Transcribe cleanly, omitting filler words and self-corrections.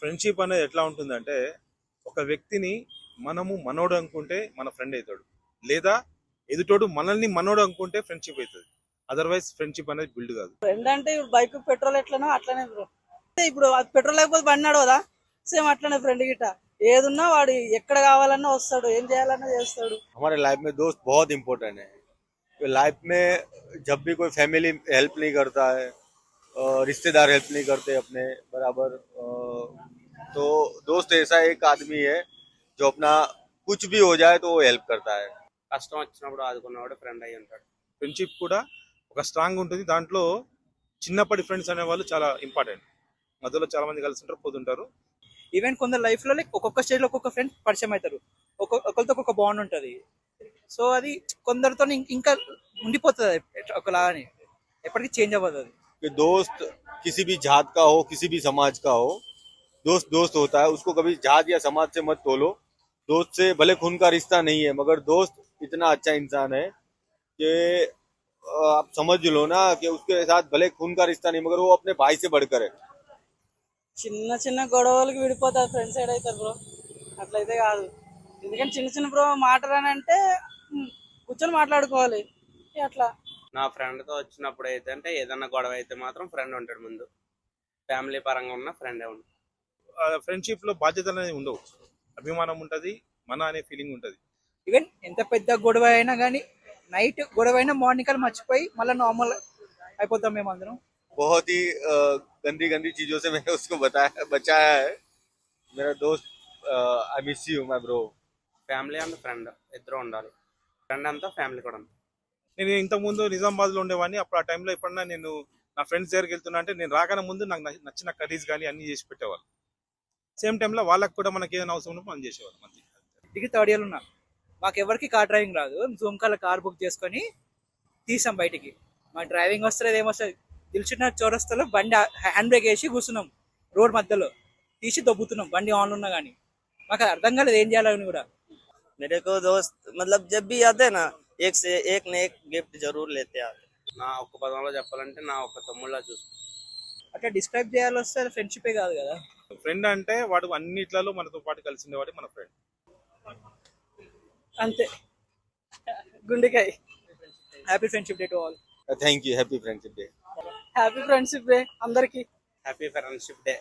Friendship అనేది ఎట్లా ఉంటుందంటే ఒక వ్యక్తిని మనము మనోడు అనుకుంటే మన ఫ్రెండ్ అవుతాడు, లేదా ఎదుటోడు మనల్ని మనోడు అనుకుంటే ఫ్రెండ్షిప్ అవుతుంది. అదర్వైజ్ ఫ్రెండ్షిప్ అనేది బిల్డ్ కాదు. ఫ్రెండ్ అంటే ఇప్పుడు బైక్ పెట్రోల్ ఎట్లనో అట్లనే బ్రో. ఇప్పుడు అది పెట్రోల్ లేకపోతే బండి నడవదా? సేమ్ అట్లనే ఫ్రెండ్ గిట్ట ఏదున్నా వాడు ఎక్కడ కావాలన్నా వస్తాడు, ఏం చేయాలన్నా చేస్తాడు. हमारे लाइफ में दोस्त बहुत इम्पोर्टेंट है। तो लाइफ में जब भी कोई फैमिली हेल्प नहीं करता है, रिश्तेदार हेल्प नहीं करते अपने बराबर, तो दोस्त ऐसा एक आदमी है जो अपना कुछ भी हो जाए तो वो हेल्प करता है। కష్టం వచ్చినప్పుడు ఆదుకున్నవాడు ఫ్రెండ్ అయి ఉంటాడు. ఫ్రెండ్షిప్ కూడా ఒక స్ట్రాంగ్ ఉంటుంది. దాంట్లో చిన్నప్పటి ఫ్రెండ్స్ అనే వాళ్ళు చాలా ఇంపార్టెంట్. మధ్యలో చాలా మంది కలిసి ఉంటారు, పోతుంటారు. ఈవెన్ కొందరు లైఫ్ లో ఒక్కొక్క స్టేజ్ లో ఒక్కొక్క ఫ్రెండ్ పరిచయం అవుతారు, ఒకరితో ఒక్కొక్క బాండ్ ఉంటది. సో అది కొందరితో ఇంకా ఉండిపోతుంది, ఒకలాగానే ఎప్పటికీ చేంజ్ అవ్వదు అది. कि दोस्त किसी भी जात का हो, किसी भी समाज का हो, दोस्त दोस्त होता है। उसको कभी जात या समाज से मत तोलो। दोस्त से भले खून का रिश्ता नहीं है, मगर दोस्त इतना अच्छा इंसान है कि आप समझ लो ना कि उसके साथ भले खून का रिश्ता नहीं, मगर वो अपने भाई से बढ़कर है। చిన్న చిన్న గొడవలకి విడిపోతారు ఫ్రెండ్స్ సైడ్ అవుతారు బ్రో, అట్లయితే కాదు. ఎందుకంటే చిన్న చిన్న బ్రో మాటలు అని అంటే కూర్చొని మాట్లాడుకోవాలి అట్లా. నా ఫ్రెండ్తో వచ్చినప్పుడు అయితే అంటే ఏదన్నా గొడవ అయితే మాత్రం ఫ్రెండ్ ఉంటాడు ముందు. ఫ్యామిలీ పరంగా ఉన్న ఫ్రెండే ఉంటాడు. ఫ్రెండ్షిప్ లో బాధ్యతలు అనేది ఉండవు, అభిమానం ఉంటది, మన అనే ఫీలింగ్ ఉంటది. ఈవెన్ ఎంత పెద్ద గొడవ అయినా కానీ నైట్ గొడవ అయినా మార్నింగ్ కల్లా మర్చిపోయి మళ్ళీ నార్మల్ అయిపోతాం మేము అందరం. बहुत ही गंदी गंदी चीजों से मैंने उसको बचाया है। मेरा दोस्त, I miss you my bro. Family and friend ఇద్దరు ఉండాలి. ఫ్రెండ్ అంతా ఫ్యామిలీ కూడా అంతా. నేను ఇంతకుముందు నిజామాబాద్ లో ఉండేవాడిని. అప్పుడు ఆ టైంలో ఎప్పుడన్నా నేను నా ఫ్రెండ్స్ దగ్గరికి వెళ్తున్నా అంటే నేను రాకన ముందు నాకు నచ్చిన కర్రీస్ కానీ అన్ని చేసి పెట్టేవాళ్ళు. సేమ్ టైంలో వాళ్ళకి కూడా మనకి ఏదైనా అవసరం ఉన్నప్పుడు మనం చేసేవాళ్ళం. అంతే. డిగ్రీ థర్డ్ ఇయర్ ఉన్నా, మాకు ఎవరికి కార్ డ్రైవింగ్ రాదు. జూమ్ కార్ బుక్ చేసుకొని తీసాం బయటికి. మాకు డ్రైవింగ్ వస్తుంది ఏమొస్తుంది, తెలిసిన చౌరస్తాలో బండి హ్యాండ్ బ్రేక్ వేసి కూర్చున్నాం, రోడ్ మధ్యలో తీసి దొబ్బుతున్నాం బండి ఆన్ ఉన్నా కానీ. మాకు అది అర్థం కాలేదు ఏం చేయాలని కూడా. मेरे को दोस्त मतलब जब भी आते ना एक से एक न एक गिफ्ट जरूर लेते आते। నా ఒక్క పదంలో చెప్పాలంటే నా ఒక్క తమ్ముళ్ళ చూసు. అట్లా డిస్క్రైబ్ చేయాలి వస్తే అది ఫ్రెండ్షిపే కాదు కదా. ఫ్రెండ్ అంటే వాడు అన్నిట్లలో మనతో పాటు కలిసి ఉండేవాడు మన ఫ్రెండ్. అంతే. గుండెకాయ. Happy friendship day to all. Thank you, happy friendship day. Happy friendship day అందరికి. Happy friendship day.